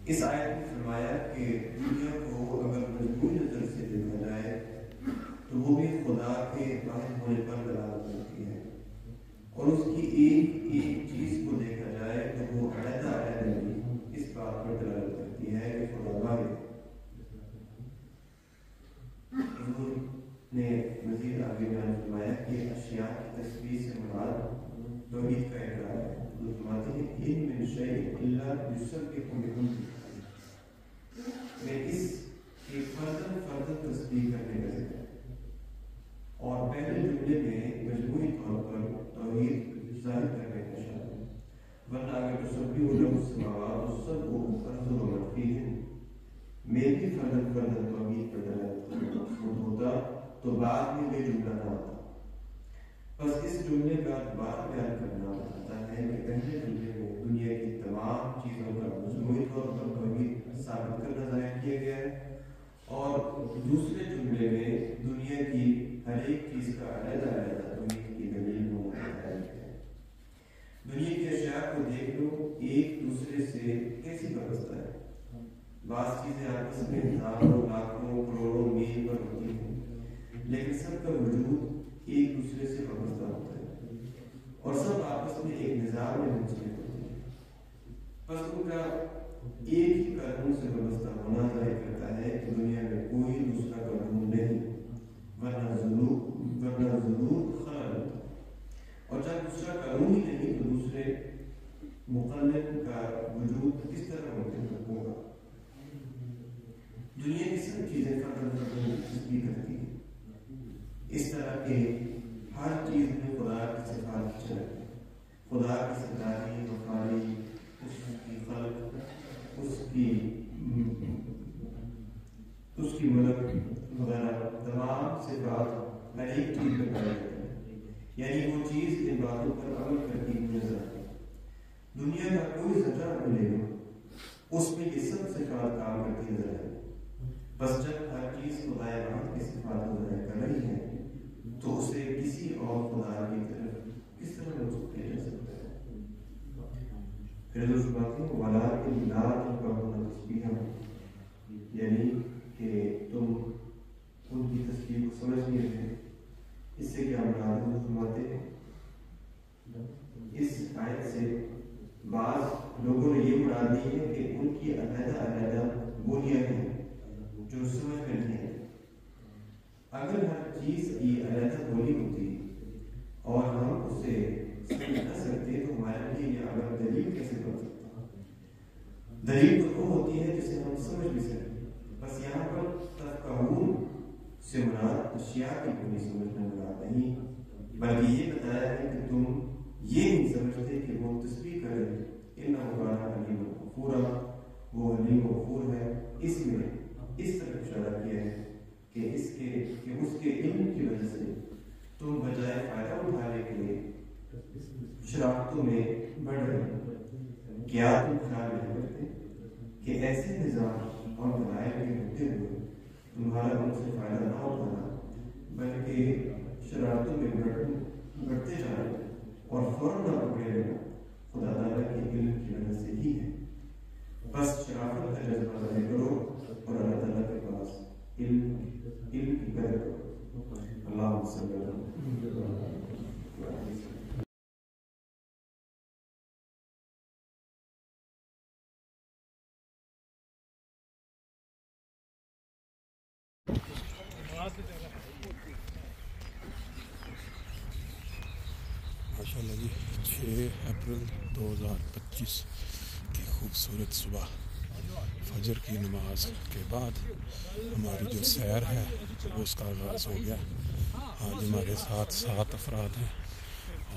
اس آیت میں فرمایا کہ دنیا کو اگر مجموعی نظر سے دیکھا جائے تو وہ بھی خدا کے واحد ہونے پر دلالت کرتی ہے، اور اس کی ایک ایک چیز کو دیکھا جائے تو وہ علیحدہ علیحدہ اس بات پر دلالت کرتی ہے کہ خدا واحد ہے۔ حضور نے مزید آگے بیان فرمایا کہ اشیاء کی تسبیح سے مراد توحید کا اقرار ہے۔ حضور فرماتے ہیں ان من شیء الا یسبح بحمدہ، میں اس کی فرداً تسبیح کرنے تو بعد میں یہ جملہ نہ ہوتا. بس اس جملے کا بات بیان کرنا ہوتا ہے کہ پہلے جملے میں دنیا کی تمام چیزوں کا مجموعی طور پر توحید ثابت کرنا ظاہر کیا گیا ہے، اور دوسرے جملے میں دنیا کی ہر ایک چیز کا علیحدہ علیحدہ توحید کی دلیل کو بتایا گیا ہے. دنیا کی اشیاء کو دیکھ لو، ایک دوسرے سے کیسی وابستہ ہے. بعض چیزیں آپس میں ہزاروں لاکھوں کروڑوں میل پر ہوتی ہیں، لیکن سب کا وجود ایک دوسرے سے وابستہ ہوتا ہے اور سب آپس میں ایک نظام میں منسلک ہوتے ہیں. بس ان کا ایک ہی قانون سے وابستہ ہونا ظاہر کرتا ہے کہ دنیا میں کوئی دوسرا قانون نہیں، ورنہ ضرور خلل ہوتا. اور جب دوسرا قانون ہی نہیں تو دوسرے مقلد کا وجود کس طرح ممکن ہوگا. دنیا کی سب چیزیں فقط تصدیق کرتی ہیں. اس طرح کے ہر چیز میں خدا کی صفات کی جھلک ہے. خدا کی ستاری، وفاری، اس کی خلق، اس کی ملک وغیرہ تمام صفات ہر ایک چیز میں پائی جاتی ہے. یعنی وہ چیز ان باتوں پر عمل کرتی ہوئی نظر آتی ہے. دنیا کا کوئی زجر ملے گا اس میں یہ سب صفات کام کرتی نظر آئے. بس جب ہر چیز خدا واحد کی صفات کو ظاہر کر رہی ہے تو اسے کسی اور خدا کی طرف کس طرح منسوخ کیا جا سکتا ہے. پھر دوسری بات ہے ولا کے لا تفقهون تسبیحهم، یعنی کہ تم ان کی تسبیح کو سمجھ نہیں رہے. اس سے کیا مراد ہے؟ فرماتے ہیں اس آیت سے بعض لوگوں نے یہ مراد لی ہے کہ ان کی علیحدہ علیحدہ بولیاں ہیں جو سمجھ میں نہیں ہے. اگر ہر چیز کی علیحدہ بولی ہوتی اور ہم اسے سمجھ نہ سکتے تو ہمارے لیے یہ عمل دلیل کیسے بن سکتا؟ دلیل تو وہ ہوتی ہے جسے ہم سمجھ بھی سکتے. بس یہاں پر تفقہون سے مراد اشیاء کی پوری سمجھنا مراد نہیں، بلکہ یہ بتایا ہے کہ تم یہ نہیں سمجھتے کہ وہ تسبیح کرے. انہ کان علیم غفورا، وہ علیم غفور ہے. اس میں اس طرح اشارہ کیا ہے کہ اس کے علم کی وجہ سے تم بجائے فائدہ اٹھانے کے لیے شرارتوں میں بڑھ رہے ہیں. کیا تم خیال نہیں کرتے کہ ایسے نظام اور دلائل کے ہوتے ہوئے تمہارا ان سے فائدہ نہ اٹھانا بلکہ شرارتوں میں بڑھتے جا رہے ہیں اور فوراً نہ پکڑے لینا خدا تعالیٰ کے علم کی وجہ سے ہی ہے. بس شرافت کا جذبہ ظاہر کرو اور اللہ تعالیٰ کے پاس علم کی قدر کرو. اللہم صلی اللہ علیہ وسلم. ماشاءاللہ جی 6 اپریل 2025 کی خوبصورت صبح فجر کی نماز کے بعد ہماری جو سیر ہے وہ اس کا آغاز ہو گیا. آج ہمارے ساتھ 7 افراد ہیں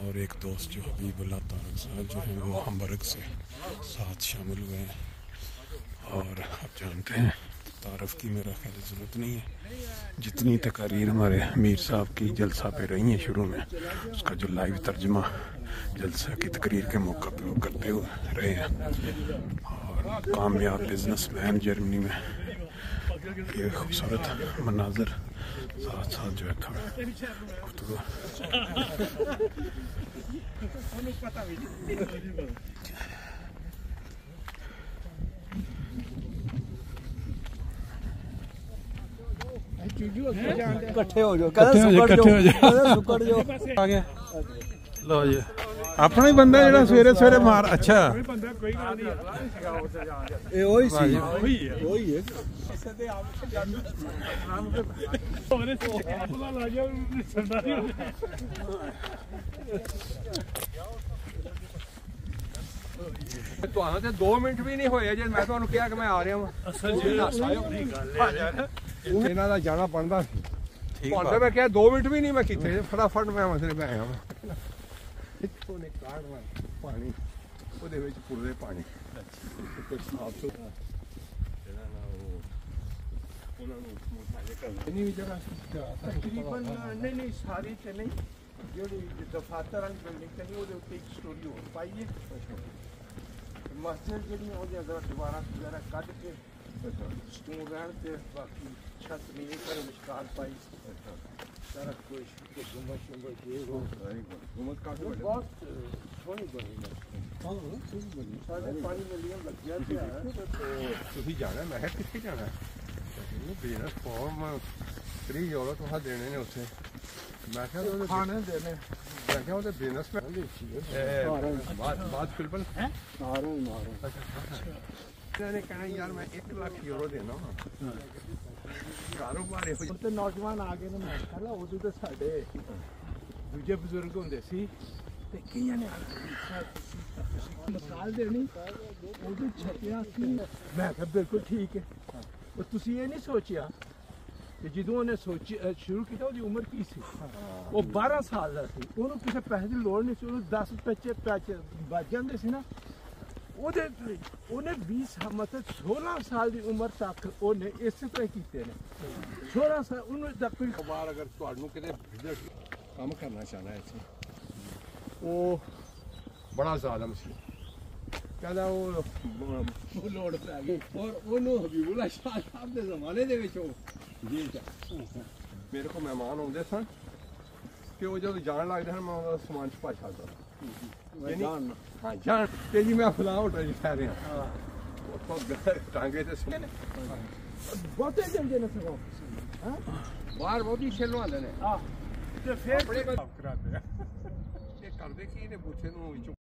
اور ایک دوست جو حبیب اللہ طارق صاحب جو ہیں وہ ہمبرگ سے ساتھ شامل ہوئے ہیں. اور آپ جانتے ہیں تعارف کی میرا خیال ضرورت نہیں ہے. جتنی تقاریر ہمارے امیر صاحب کی جلسہ پہ رہی ہیں شروع میں اس کا جو لائیو ترجمہ جلسہ کی تقریر کے موقع پہ وہ کرتے ہوئے رہے ہیں. اور کامیاب بزنس مین جرمنی میں یہ خوبصورت مناظر ساتھ ساتھ جو ہے کھڑا گفتگو کٹھے ہو جاؤ لو جی اپنا ہی بندہ جڑا سویرے سویرے مار. اچھا تو 2 منٹ بھی نہیں ہوئے جی میں تمہیں کیا کہ میں آ رہا ہوں. یہاں کا جانا بنتا میں کیا 2 منٹ بھی نہیں میں کتنے فٹافٹ میں مسئلے پہ آیا پانی وہ پورے پانی صاف ستھرا ਉਹਨਾਂ ਨੂੰ ਮੁਤਾਲੇ ਕਰਨਾ ਨਹੀਂ ਵੀ ਜਗ੍ਹਾ ਤਕਰੀਬਨ ਨਹੀਂ ਸਾਰੀ ਤੇ ਨਹੀਂ ਜਿਹੜੀ ਦਫਾਤਰ ਵਾਲੀ ਬਿਲਡਿੰਗ ਤੇ ਨਹੀਂ ਉਹਦੇ ਉੱਤੇ ਇੱਕ ਸਟੋਰੀ ਹੋਰ ਪਾਈ ਹੈ ਮਸਜਿਦ ਜਿਹੜੀ ਉਹਦੇ ਅੰਦਰ ਦੀਵਾਰਾਂ ਵਗੈਰਾ ਕੱਢ ਕੇ ਸਟੋਨ ਰਹਿਣ ਤੇ ਬਾਕੀ ਛੱਤ ਨਹੀਂ ਪਰ ਵਿਸ਼ਕਾਰ ਪਾਈ ਸਾਰਾ ਕੁਝ ਤੇ ਗੁੰਮਤ ਜੇ ਉਹ ਗੁੰਮਤ ਕਾਫੀ ਬਹੁਤ ਸੋਹਣੀ ਬਣੀ ਹੈ ਸਾਡੇ 5 ਮਿਲੀਅਨ ਲੱਗਿਆ ਤੇ ਤੁਸੀਂ ਜਾਣਾ ਮੈਂ ਕਿਹਾ ਕਿੱਥੇ ਜਾਣਾ ਇਹਨੂੰ ਬਿਜ਼ਨਸ ਫਾਰਮ 3 ਯੂਰੋ ਤੁਹਾਨੂੰ ਦੇਣੇ ਨੇ ਉੱਥੇ ਮੈਂ ਕਿਹਾ ਉਹਦੇ ਖਾਣੇ ਦੇਣੇ ਮੈਂ ਕਿਹਾ ਉਹਦੇ ਬਿਜ਼ਨਸ ਮੈਂ ਬਾਤ ਬਿਲਕੁਲ ਹੈ ਮਾਰੋ ਇਹਨੇ ਕਹਿਣਾ ਯਾਰ ਮੈਂ 1 ਲੱਖ ਯੂਰੋ ਦੇਣਾ ਕਾਰੋਬਾਰ ਇਹੋ ਤੇ ਨੌਜਵਾਨ ਆ ਗਏ ਨੇ ਮੈਂ ਕਹਿੰਦਾ ਉਦੋਂ ਤੇ ਸਾਡੇ ਦੂਜੇ ਬਜ਼ੁਰਗ ਹੁੰਦੇ ਸੀ ਤੇ ਕਈਆਂ ਨੇ ਮਿਸਾਲ ਦੇਣੀ ਉਹਦੇ ਛੱਪਿਆ ਸੀ ਮੈਂ ਕਿਹਾ ਬਿਲਕੁਲ ਠੀਕ ਹੈ ਉਹ ਤੁਸੀਂ ਇਹ ਨਹੀਂ ਸੋਚਿਆ ਕਿ ਜਦੋਂ ਉਹਨੇ ਸ਼ੁਰੂ ਕੀਤਾ ਉਹਦੀ ਉਮਰ ਕੀ ਸੀ ਉਹ 12 ਸਾਲ ਦਾ ਸੀ ਉਹਨੂੰ ਕਿਸੇ ਪੈਸੇ ਦੀ ਲੋੜ ਨਹੀਂ ਸੀ ਉਹਨੂੰ 10 ਪੈਸੇ ਬਚ ਜਾਂਦੇ ਸੀ ਨਾ ਉਹਨੇ 20 ਮਤਲਬ 16 ਸਾਲ ਦੀ ਉਮਰ ਤੱਕ ਉਹਨੇ ਇਸੇ ਤਰ੍ਹਾਂ ਕੀਤੇ ਨੇ 16 ਸਾਲ ਉਹਨੂੰ ਦਾ ਕੋਈ ਖਬਰ ਅਗਰ ਤੁਹਾਨੂੰ ਕਿਤੇ ਕੰਮ ਕਰਨਾ ਚਾਹਣਾ ਇੱਥੇ ਉਹ ਬੜਾ ਜ਼ਾਲਮ ਸੀ ਕਹਿੰਦਾ ਉਹ ਲੋੜ ਪੈ ਗਈ ਔਰ ਉਹਨੂੰ ਹਬੀਬੁੱਲਾ ਸ਼ਾਹ ਸਾਹਿਬ ਦੇ ਜ਼ਮਾਨੇ ਦੇ ਵਿੱਚ ਉਹ ਜੇਲ੍ਹ ਚ ਮੇਰੇ ਕੋਲ ਮਹਿਮਾਨ ਆਉਂਦੇ ਸਨ ਕਿ ਉਹ ਜਦੋਂ ਜਾਣ ਲੱਗਦੇ ਹਨ ਮੈਂ ਉਹਦਾ ਸਮਾਨ ਚ ਪਾ ਛੱਡਦਾ ਹਾਂ ਜਾਣ ਤੇ ਜੀ ਮੈਂ ਫਲਾ ਹੋਟਲ ਚ ਠਹਿ ਰਿਹਾ ਉਹ ਟਾਂਗੇ ਤੇ ਸੁਣੇ ਬਹੁਤੇ ਜਾਂਦੇ ਨੇ ਸਗੋਂ ਬਾਹਰ ਬਹੁਤੀ ਛੇਲੋਂ ਆਉਂਦੇ ਨੇ ਤੇ ਫਿਰ ਬੜੇ ਕਰਾਉਂਦੇ ਆ ਇਹ ਕਰਦੇ ਕੀ ਨੇ ਬੁੱਥੇ ਨੂੰ ਵਿੱਚੋਂ